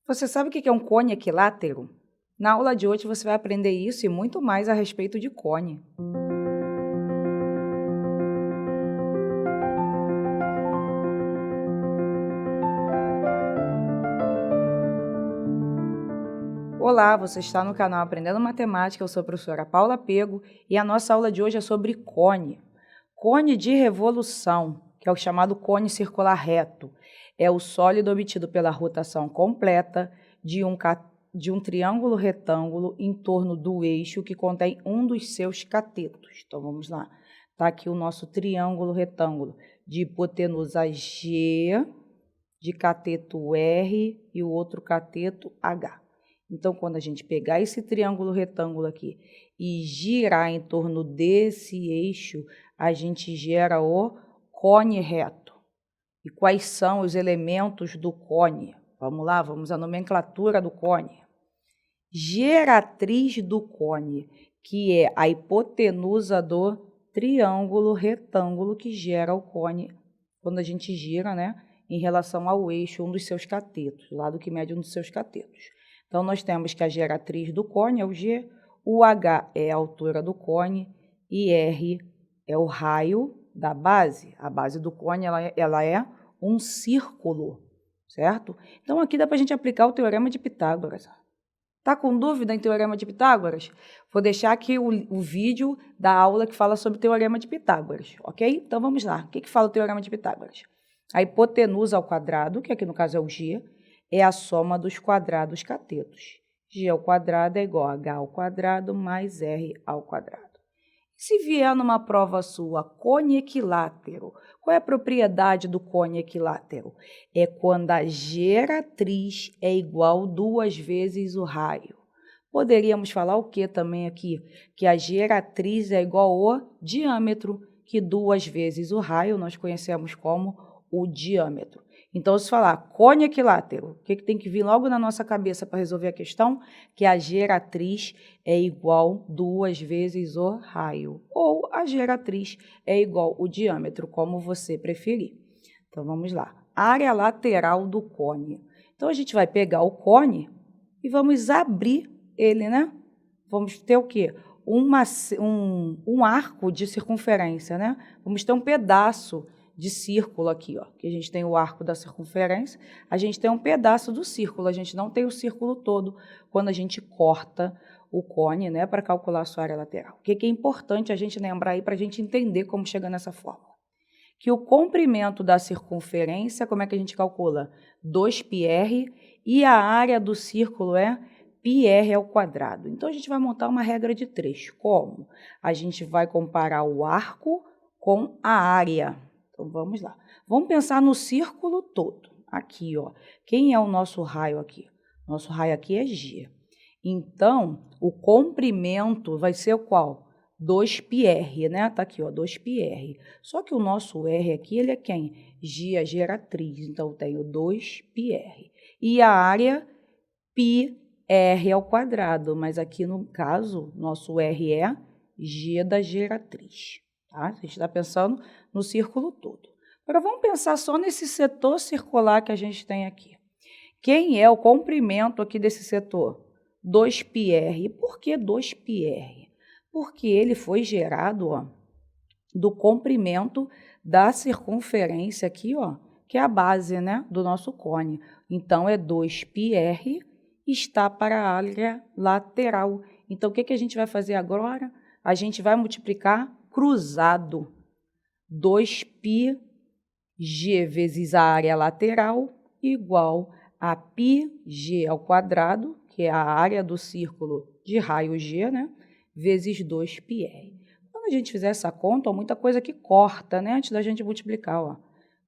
Você sabe o que é um cone equilátero? Na aula de hoje você vai aprender isso e muito mais a respeito de cone. Olá, você está no canal Aprendendo Matemática, eu sou a professora Paula Pego e a nossa aula de hoje é sobre cone. Cone de revolução, que é o chamado cone circular reto, é o sólido obtido pela rotação completa de um triângulo retângulo em torno do eixo que contém um dos seus catetos. Então, vamos lá. Está aqui o nosso triângulo retângulo de hipotenusa G, de cateto R e o outro cateto H. Então, quando a gente pegar esse triângulo retângulo aqui e girar em torno desse eixo, a gente gera o cone reto. E quais são os elementos do cone? Vamos lá, vamos à nomenclatura do cone. Geratriz do cone, que é a hipotenusa do triângulo retângulo que gera o cone quando a gente gira, né, em relação ao eixo, um dos seus catetos, o lado que mede um dos seus catetos. Então, nós temos que a geratriz do cone é o G, o H é a altura do cone e R é o raio da base. A base do cone ela é um círculo, certo? Então, aqui dá para a gente aplicar o Teorema de Pitágoras. Está com dúvida em Teorema de Pitágoras? Vou deixar aqui o vídeo da aula que fala sobre Teorema de Pitágoras, ok? Então, vamos lá. O que fala o Teorema de Pitágoras? A hipotenusa ao quadrado, que aqui no caso é o G, é a soma dos quadrados catetos. G ao quadrado é igual a H ao quadrado mais R ao quadrado. Se vier numa prova sua cone equilátero, qual é a propriedade do cone equilátero? É quando a geratriz é igual 2 vezes o raio. Poderíamos falar o que também aqui? Que a geratriz é igual ao diâmetro, que 2 vezes o raio nós conhecemos como o diâmetro. Então, se falar cone equilátero, o que tem que vir logo na nossa cabeça para resolver a questão? Que a geratriz é igual 2 vezes o raio, ou a geratriz é igual o diâmetro, como você preferir. Então, vamos lá. Área lateral do cone. Então, a gente vai pegar o cone e vamos abrir ele, né? Vamos ter o quê? Um arco de circunferência, né? Vamos ter um pedaço de círculo aqui, ó, que a gente tem o arco da circunferência, a gente tem um pedaço do círculo, a gente não tem o círculo todo quando a gente corta o cone, né, para calcular a sua área lateral. O que é importante a gente lembrar aí para a gente entender como chega nessa fórmula? Que o comprimento da circunferência, como é que a gente calcula? 2πr e a área do círculo é πr ao quadrado. Então, a gente vai montar uma regra de 3. Como? A gente vai comparar o arco com a área. Então, vamos lá. Vamos pensar no círculo todo. Aqui, ó. Quem é o nosso raio aqui? Nosso raio aqui é G. Então, o comprimento vai ser o qual? 2πr, né? Tá aqui, ó, 2πr. Só que o nosso R aqui, ele é quem? G, a geratriz. Então, eu tenho 2πr. E a área, πr ao quadrado. Mas aqui, no caso, nosso R é G da geratriz. Tá? A gente está pensando no círculo todo. Agora, vamos pensar só nesse setor circular que a gente tem aqui. Quem é o comprimento aqui desse setor? 2πr. Por que 2πr? Porque ele foi gerado, ó, do comprimento da circunferência aqui, ó, que é a base, né, do nosso cone. Então, é 2πr está para a área lateral. Então, o que a gente vai fazer agora? A gente vai multiplicar cruzado. 2πg vezes a área lateral igual a πg ao quadrado, que é a área do círculo de raio G, né? Vezes 2πr. Quando a gente fizer essa conta, ó, muita coisa que corta, né? Antes da gente multiplicar, ó.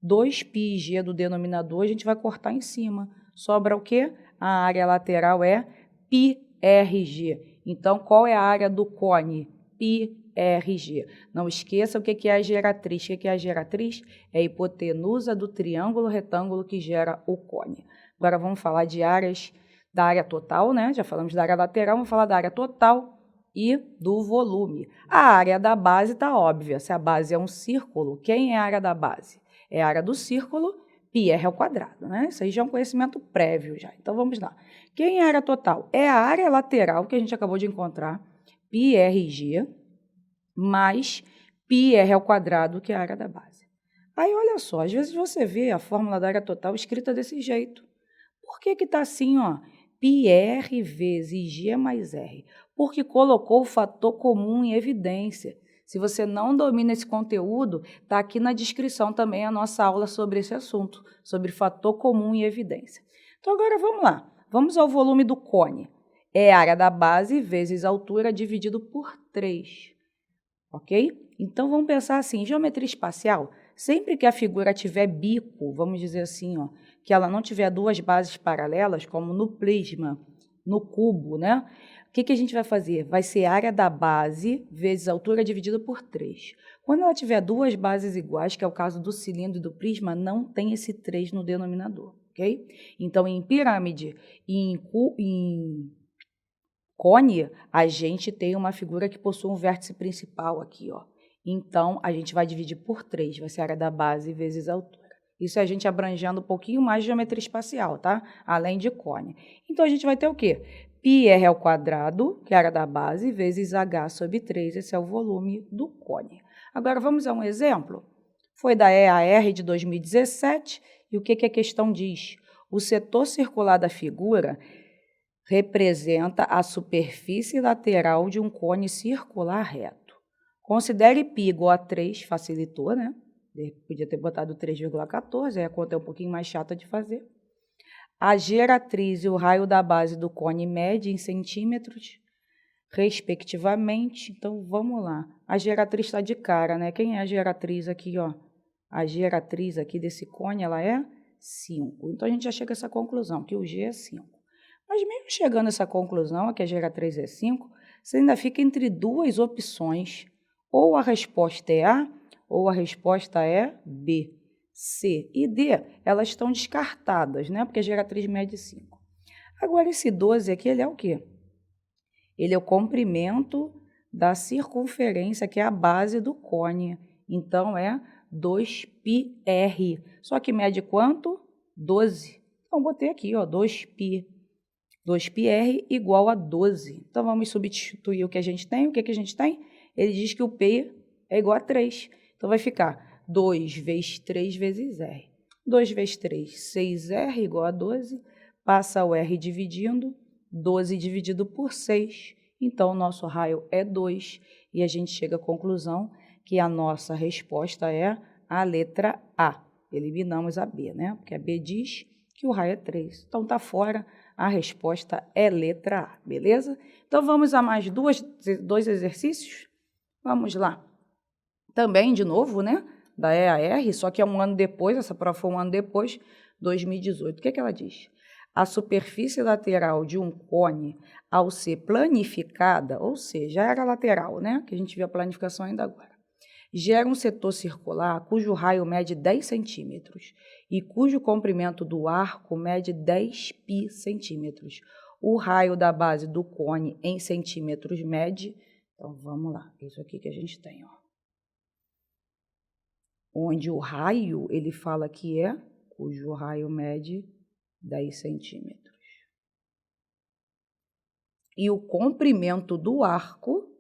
2πg do denominador, a gente vai cortar em cima. Sobra o quê? A área lateral é πrg. Então, qual é a área do cone? πrg. Não esqueça o que é a geratriz. O que é a geratriz? É a hipotenusa do triângulo retângulo que gera o cone. Agora, vamos falar de áreas da área total, né? Já falamos da área lateral, vamos falar da área total e do volume. A área da base está óbvia. Se a base é um círculo, quem é a área da base? É a área do círculo πr ao quadrado, né? Isso aí já é um conhecimento prévio já. Então, vamos lá. Quem é a área total? É a área lateral que a gente acabou de encontrar, πrg, mais πr ao quadrado, que é a área da base. Aí, olha só, às vezes você vê a fórmula da área total escrita desse jeito. Por que está assim, ó? πr vezes g mais r? Porque colocou o fator comum em evidência. Se você não domina esse conteúdo, está aqui na descrição também a nossa aula sobre esse assunto, sobre fator comum em evidência. Então, agora vamos lá. Vamos ao volume do cone. É a área da base vezes a altura dividido por 3. Ok? Então, vamos pensar assim, em geometria espacial, sempre que a figura tiver bico, vamos dizer assim, ó, que ela não tiver duas bases paralelas, como no prisma, no cubo, né? O que a gente vai fazer? Vai ser a área da base vezes a altura dividido por 3. Quando ela tiver duas bases iguais, que é o caso do cilindro e do prisma, não tem esse 3 no denominador, ok? Então, em pirâmide e em cone, a gente tem uma figura que possui um vértice principal aqui, ó. Então, a gente vai dividir por 3, vai ser a área da base vezes a altura. Isso é a gente abrangendo um pouquinho mais de geometria espacial, tá? Além de cone. Então, a gente vai ter o quê? πr ao quadrado, que é a área da base, vezes h sobre 3, esse é o volume do cone. Agora, vamos a um exemplo? Foi da EAR de 2017, e o que a questão diz? O setor circular da figura representa a superfície lateral de um cone circular reto. Considere π igual a 3, facilitou, né? Podia ter botado 3,14, aí a conta é um pouquinho mais chata de fazer. A geratriz e o raio da base do cone mede em centímetros, respectivamente. Então, vamos lá. A geratriz está de cara, né? Quem é a geratriz aqui, ó? A geratriz aqui desse cone, ela é 5. Então, a gente já chega a essa conclusão, que o G é 5. Mas mesmo chegando a essa conclusão, que a geratriz é 5, você ainda fica entre duas opções. Ou a resposta é A, ou a resposta é B. C e D, elas estão descartadas, né? Porque a geratriz mede 5. Agora, esse 12 aqui, ele é o quê? Ele é o comprimento da circunferência, que é a base do cone. Então, é 2πr. Só que mede quanto? 12. Então, botei aqui, ó, 2π. 2πr igual a 12. Então, vamos substituir o que a gente tem. O que a gente tem? Ele diz que o P é igual a 3. Então, vai ficar 2 vezes 3 vezes R. 2 vezes 3, 6R igual a 12. Passa o R dividindo. 12 dividido por 6. Então, o nosso raio é 2. E a gente chega à conclusão que a nossa resposta é a letra A. Eliminamos a B, né? Porque a B diz que o raio é 3. Então, está fora. A resposta é letra A, beleza? Então, vamos a mais dois exercícios? Vamos lá. Também, de novo, né? Da EAR, só que é um ano depois, essa prova foi um ano depois, 2018. O que ela diz? A superfície lateral de um cone, ao ser planificada, ou seja, era lateral, né? Que a gente viu a planificação ainda agora, gera um setor circular cujo raio mede 10 centímetros e cujo comprimento do arco mede 10 π centímetros. O raio da base do cone em centímetros mede... Então, vamos lá. Isso aqui que a gente tem, ó. Onde o raio, ele fala que é, cujo raio mede 10 centímetros. E o comprimento do arco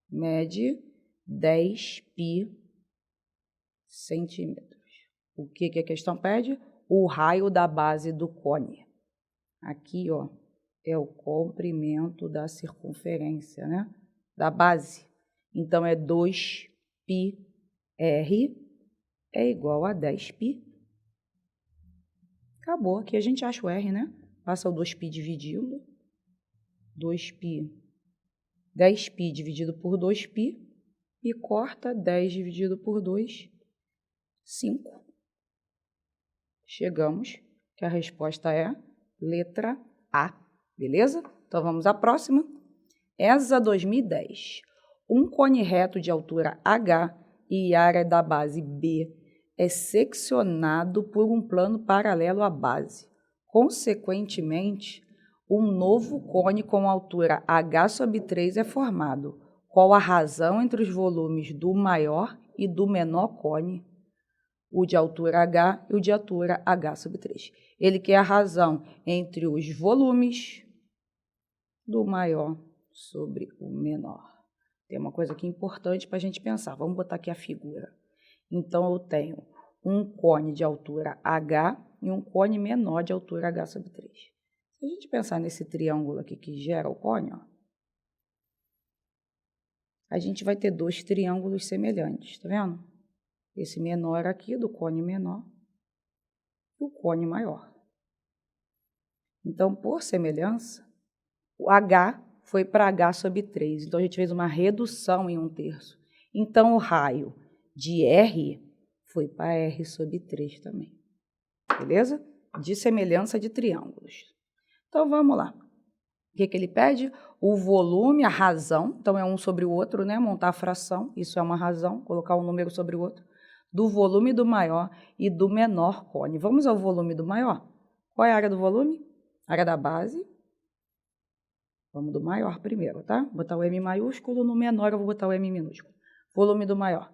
mede 10 π centímetros. O que a questão pede? O raio da base do cone. Aqui, ó, é o comprimento da circunferência, né? Da base. Então, é 2πr é igual a 10π. Acabou. Aqui a gente acha o R, né? Passa o 2π dividindo. 2π. 10π dividido por 2π. E corta 10 dividido por 2, 5. Chegamos que a resposta é letra A, beleza? Então, vamos à próxima. ESA 2010. Um cone reto de altura H e área da base B é seccionado por um plano paralelo à base. Consequentemente, um novo cone com altura H sobre 3 é formado. Qual a razão entre os volumes do maior e do menor cone? o de altura H e o de altura H sobre 3. Ele quer a razão entre os volumes do maior sobre o menor. Tem uma coisa aqui importante para a gente pensar. Vamos botar aqui a figura. Então, eu tenho um cone de altura H e um cone menor de altura H sobre 3. Se a gente pensar nesse triângulo aqui que gera o cone, ó, a gente vai ter dois triângulos semelhantes, tá vendo? Esse menor aqui, do cone menor, e o cone maior. Então, por semelhança, o H foi para H sobre 3. Então, a gente fez uma redução em 1/3. Então, o raio de R foi para R sobre 3 também. Beleza? De semelhança de triângulos. Então, vamos lá. O que ele pede? O volume, a razão. Então, é um sobre o outro, né? Montar a fração. Isso é uma razão. Colocar um número sobre o outro. Do volume do maior e do menor cone. Vamos ao volume do maior. Qual é a área do volume? Área da base. Vamos do maior primeiro, tá? Vou botar o M maiúsculo, no menor eu vou botar o M minúsculo. Volume do maior.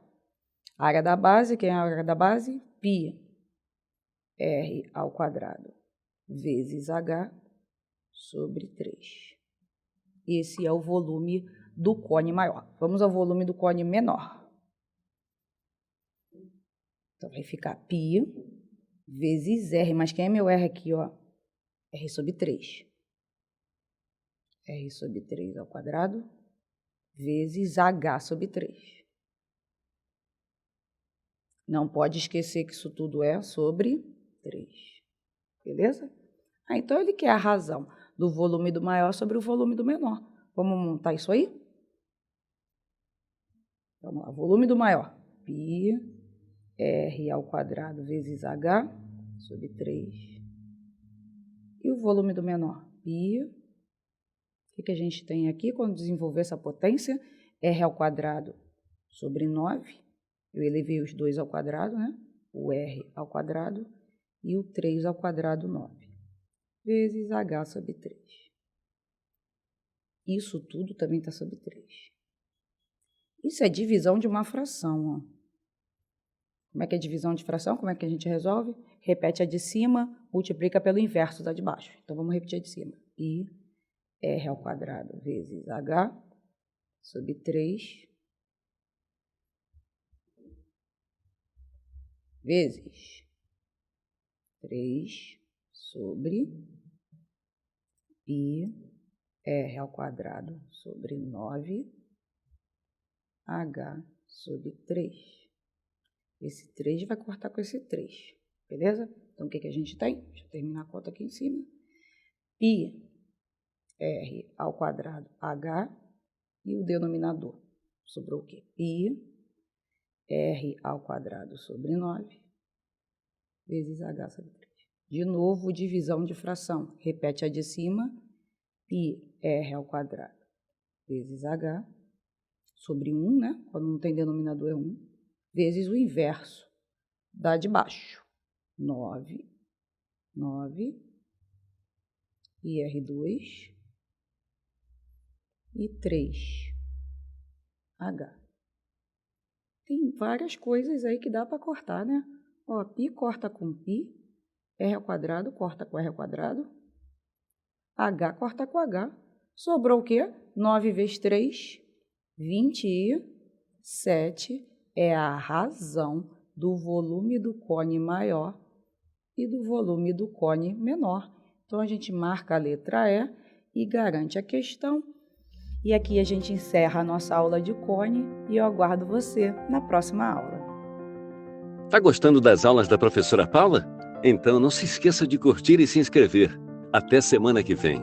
Área da base, quem é a área da base? Π R ao quadrado vezes H sobre 3. Esse é o volume do cone maior. Vamos ao volume do cone menor. Então, vai ficar π vezes R. Mas quem é meu R aqui, ó? R sobre 3. R sobre 3 ao quadrado vezes H sobre 3. Não pode esquecer que isso tudo é sobre 3. Beleza? Então, ele quer a razão do volume do maior sobre o volume do menor. Vamos montar isso aí? Vamos lá. Volume do maior. Π R ao quadrado vezes H sobre 3. E o volume do menor? Π. O que a gente tem aqui quando desenvolver essa potência? R ao quadrado sobre 9. Eu elevei os 2 ao quadrado, né? O R ao quadrado e o 3 ao quadrado 9. Vezes H sobre 3. Isso tudo também está sobre 3. Isso é divisão de uma fração, ó. Como é que é divisão de fração? Como é que a gente resolve? Repete a de cima, multiplica pelo inverso da de baixo. Então, vamos repetir a de cima. Π R ao quadrado vezes H sobre 3 vezes 3 sobre π R ao quadrado sobre 9 H sobre 3. Esse 3 vai cortar com esse 3, beleza? Então, o que a gente tem? Deixa eu terminar a conta aqui em cima. π R ao quadrado H e o denominador. Sobrou o quê? π R ao quadrado sobre 9 vezes H sobre 3. De novo, divisão de fração. Repete a de cima. π R ao quadrado vezes H sobre 1, né? Quando não tem denominador é 1, vezes o inverso da de baixo. 9 e R2 e 3H. Tem várias coisas aí que dá para cortar, né? Ó, π corta com π, R ao quadrado corta com R ao quadrado, H corta com H. Sobrou o quê? 9 vezes 3, 27 é a razão do volume do cone maior e do volume do cone menor. Então, a gente marca a letra E garante a questão. E aqui a gente encerra a nossa aula de cone e eu aguardo você na próxima aula. Tá gostando das aulas da professora Paula? Então não se esqueça de curtir e se inscrever. Até semana que vem.